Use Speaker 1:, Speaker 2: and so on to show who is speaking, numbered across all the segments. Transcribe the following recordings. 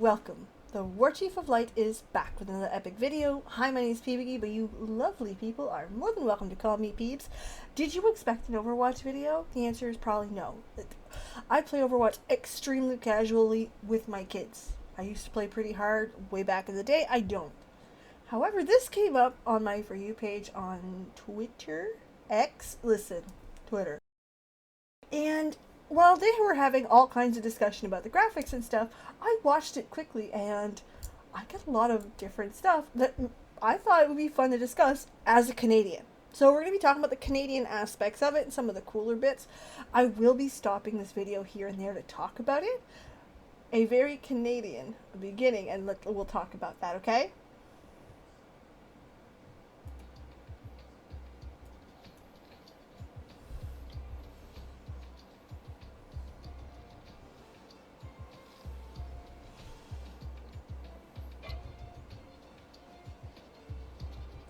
Speaker 1: welcome. The War Chief of Light is back with another epic video. Hi, my name is Peebiggy, but you lovely people are more than welcome to call me Peebs. Did you expect an Overwatch video? The answer is probably no. I play Overwatch extremely casually with my kids. I used to play pretty hard way back in the day. I don't. However, this came up on my For You page on Twitter. Twitter. And while they were having all kinds of discussion about the graphics and stuff, I watched it quickly and I get a lot of different stuff that I thought it would be fun to discuss as a Canadian. So we're going to be talking about the Canadian aspects of it and some of the cooler bits. I will be stopping this video here and there to talk about it. A very Canadian beginning, and we'll talk about that, okay?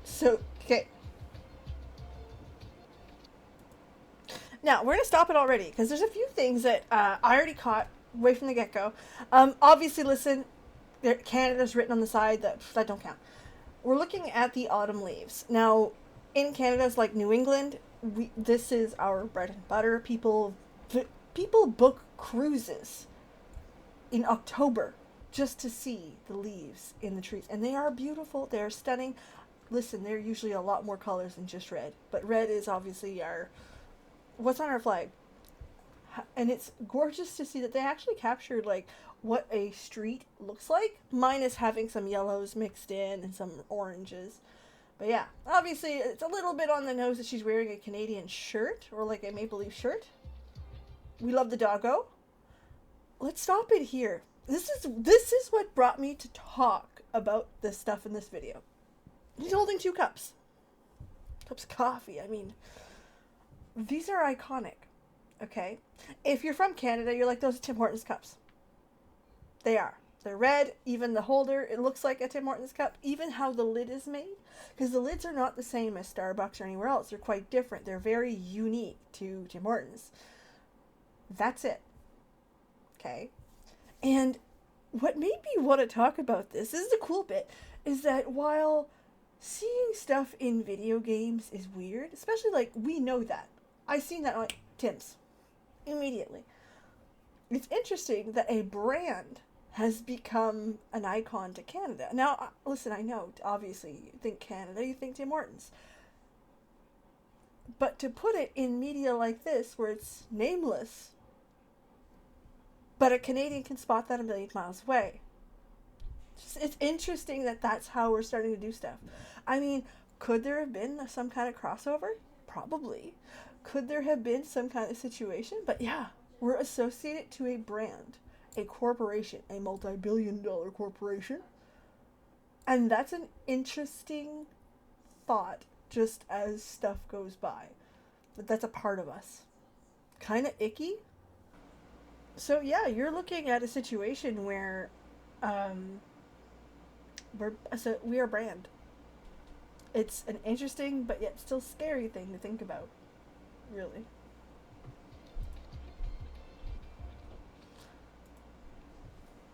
Speaker 1: So, okay. Now, we're going to stop it already because there's a few things that I already caught way from the get-go. Obviously, listen, Canada's written on the side, that don't count. We're looking at the autumn leaves. Now, in Canada's like New England, this is our bread and butter. People book cruises in October just to see the leaves in the trees. And they are beautiful. They are stunning. Listen, they're usually a lot more colors than just red. But red is obviously what's on our flag. And it's gorgeous to see that they actually captured like what a street looks like, minus having some yellows mixed in and some oranges. But yeah, obviously it's a little bit on the nose that she's wearing a Canadian shirt or like a Maple Leaf shirt. We love the doggo. Let's stop it here. This is what brought me to talk about this stuff in this video. He's holding two cups. Cups of coffee. I mean, these are iconic. Okay? If you're from Canada, you're like, those are Tim Hortons cups. They are. They're red. Even the holder, it looks like a Tim Hortons cup. Even how the lid is made. Because the lids are not the same as Starbucks or anywhere else. They're quite different. They're very unique to Tim Hortons. That's it. Okay? And what made me want to talk about this is the cool bit, is that while seeing stuff in video games is weird, especially like we know that. I seen that on Tim's immediately. It's interesting that a brand has become an icon to Canada. Now, listen, I know, obviously, you think Canada, you think Tim Hortons. But to put it in media like this, where it's nameless, but a Canadian can spot that a million miles away. It's interesting that that's how we're starting to do stuff. I mean, could there have been some kind of crossover? Probably. Could there have been some kind of situation? But yeah, we're associated to a brand, a corporation, a multi-billion-dollar corporation. And that's an interesting thought just as stuff goes by. But that's a part of us. Kind of icky. So yeah, you're looking at a situation where we are a brand. It's an interesting but yet still scary thing to think about, really.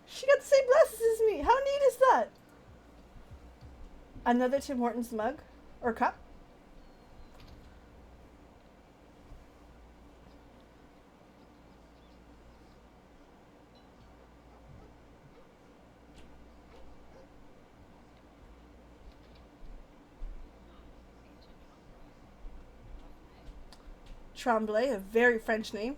Speaker 1: She got the same glasses as me. How neat is that? Another Tim Hortons mug or cup. Tremblay, a very French name.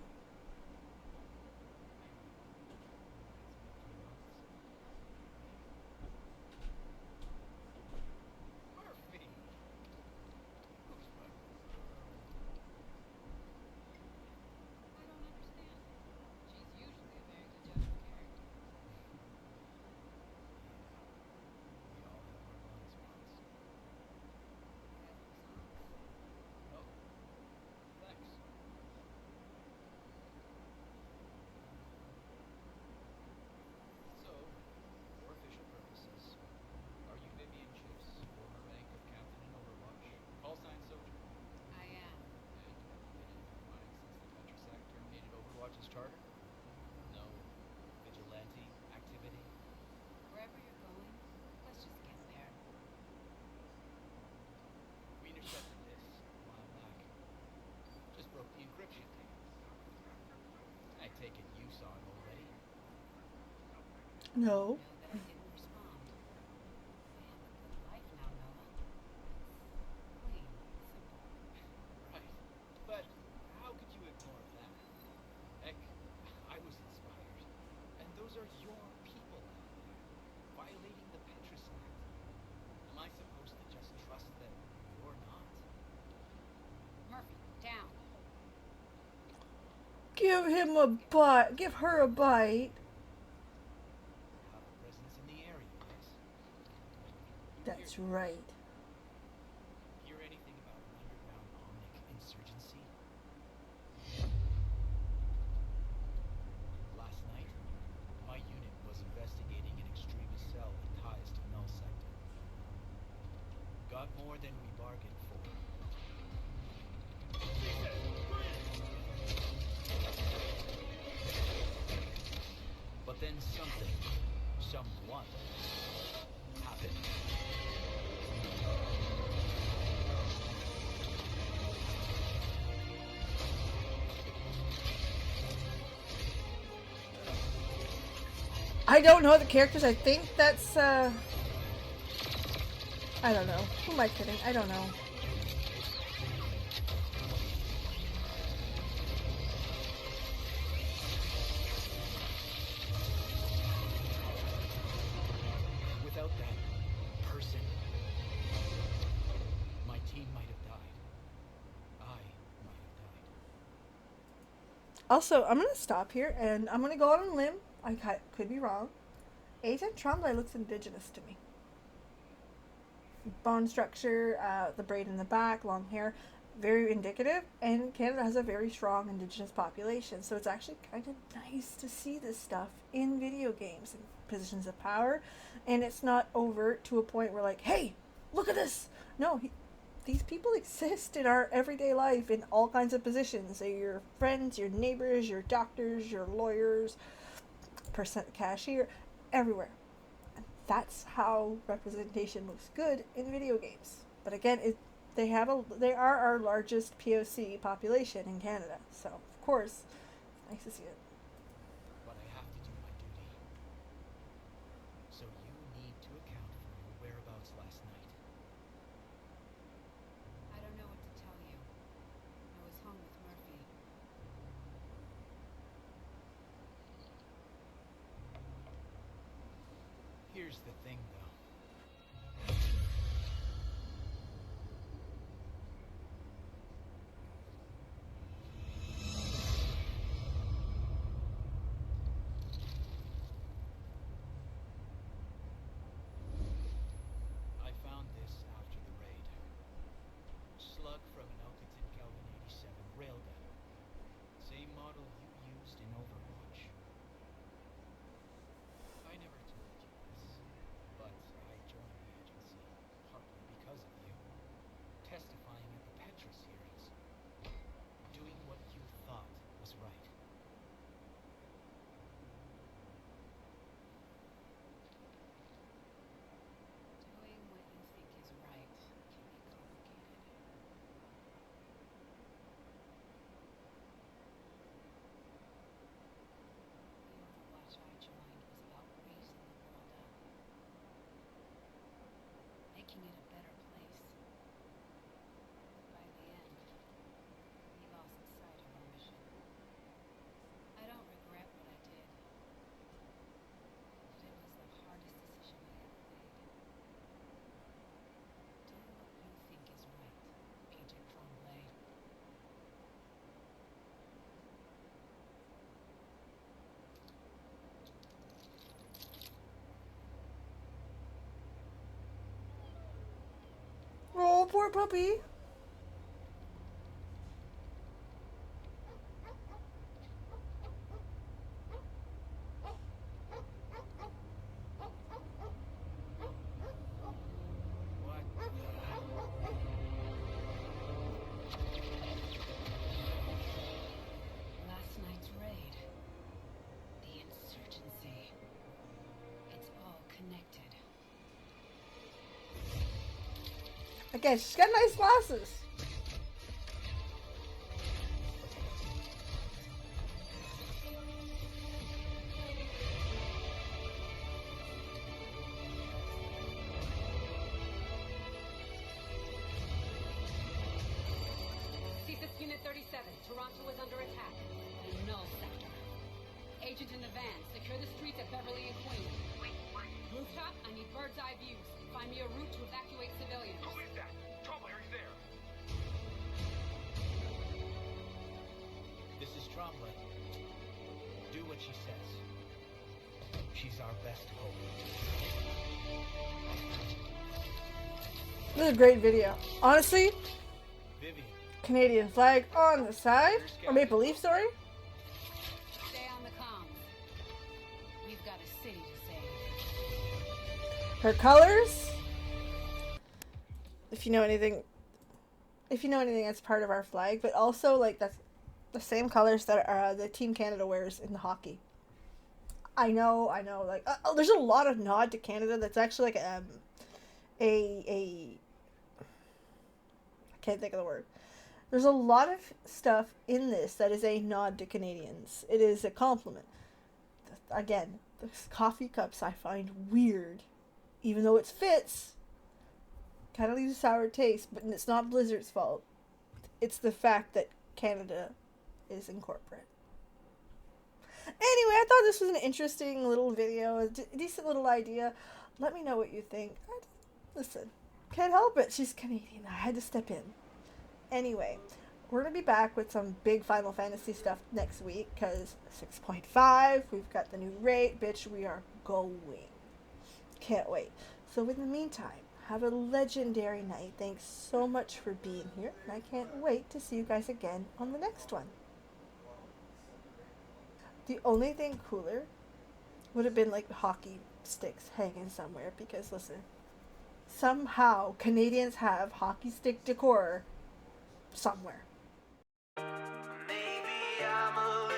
Speaker 1: No.
Speaker 2: know that I didn't respond. I have a good life now, Noah. It's plain simple.
Speaker 3: Right. But how could you ignore that? Heck, I was inspired. And those are your people out there, violating the Petrus Act. Am I supposed to just trust them or not?
Speaker 2: Murphy, down.
Speaker 1: Give him a bite. Give her a bite.
Speaker 3: Have a presence in the area, yes? You hear
Speaker 1: That's
Speaker 3: things.
Speaker 1: right.
Speaker 3: Hear anything about an underground Omnic insurgency? Last night, my unit was investigating an extremist cell with ties to Null Sector. Got more than we bargained for. But then something, someone, happened.
Speaker 1: I don't know the characters. I think that's, I don't know. Who am I kidding? I don't know.
Speaker 3: Without that person, my team might have died. I might have died.
Speaker 1: Also, I'm going to stop here and I'm going to go out on a limb. I could be wrong. Agent Tremblay looks indigenous to me. Bone structure, the braid in the back, long hair, very indicative. And Canada has a very strong indigenous population, so it's actually kind of nice to see this stuff in video games and positions of power. And it's not overt to a point where, like, hey, look at this. No, these people exist in our everyday life in all kinds of positions. They're your friends, your neighbors, your doctors, your lawyers, cashier, everywhere. That's how representation looks good in video games. But again, they are our largest POC population in Canada, so of course, it's nice to see it.
Speaker 3: But I have to do my duty. So you need to account for your whereabouts last night.
Speaker 2: I don't know what to tell you. I was home with Murphy.
Speaker 3: Here's the thing, though. I found this after the raid. Slug from an Elkington Calvin 87 railgun. Same model you used in Overwatch. I never told you this, but I joined the agency, partly because of you. Testifying at the Petrus hearings. Doing what you thought was right.
Speaker 2: Doing what you think is right can be complicated. The Overwatch I joined was about raising the world up. Making it a better place. By the end, we lost sight of our mission. I don't regret what I did, but it was the hardest decision I ever made. Do what you think is right, Agent Tremblay.
Speaker 1: Oh, poor puppy.
Speaker 3: What?
Speaker 2: Last night's raid. The insurgency. It's all connected.
Speaker 1: Again, she's got nice glasses.
Speaker 4: Stasis Unit 37. Toronto is under attack. The Null Sector. Agent in the van. Secure the streets at Beverly and Queen. Rooftop, I need bird's eye views. Find me a route to evacuate civilians.
Speaker 3: Who is that? Trombler's there. This is Trombler. Do what she says. She's our best hope.
Speaker 1: This is a great video. Honestly,
Speaker 3: Vivian,
Speaker 1: Canadian flag on the side. Or Maple Leaf, sorry.
Speaker 4: Stay on the comms. We've got a city to save.
Speaker 1: Her colors. If you know anything, that's part of our flag. But also, like, that's the same colors that the Team Canada wears in the hockey. I know. Like, there's a lot of nod to Canada. That's actually like I can't think of the word. There's a lot of stuff in this that is a nod to Canadians. It is a compliment. Again, the coffee cups I find weird, even though it fits. Kind of leaves a sour taste, but it's not Blizzard's fault. It's the fact that Canada is incorporate. Anyway, I thought this was an interesting little video, a decent little idea. Let me know what you think. Listen, can't help it. She's Canadian. I had to step in. Anyway, we're going to be back with some big Final Fantasy stuff next week, because 6.5, we've got the new rate. Bitch, we are going. Can't wait. So in the meantime, have a legendary night. Thanks so much for being here, and I can't wait to see you guys again on the next one. The only thing cooler would have been like hockey sticks hanging somewhere, because listen, somehow Canadians have hockey stick decor somewhere.
Speaker 5: Maybe I'm a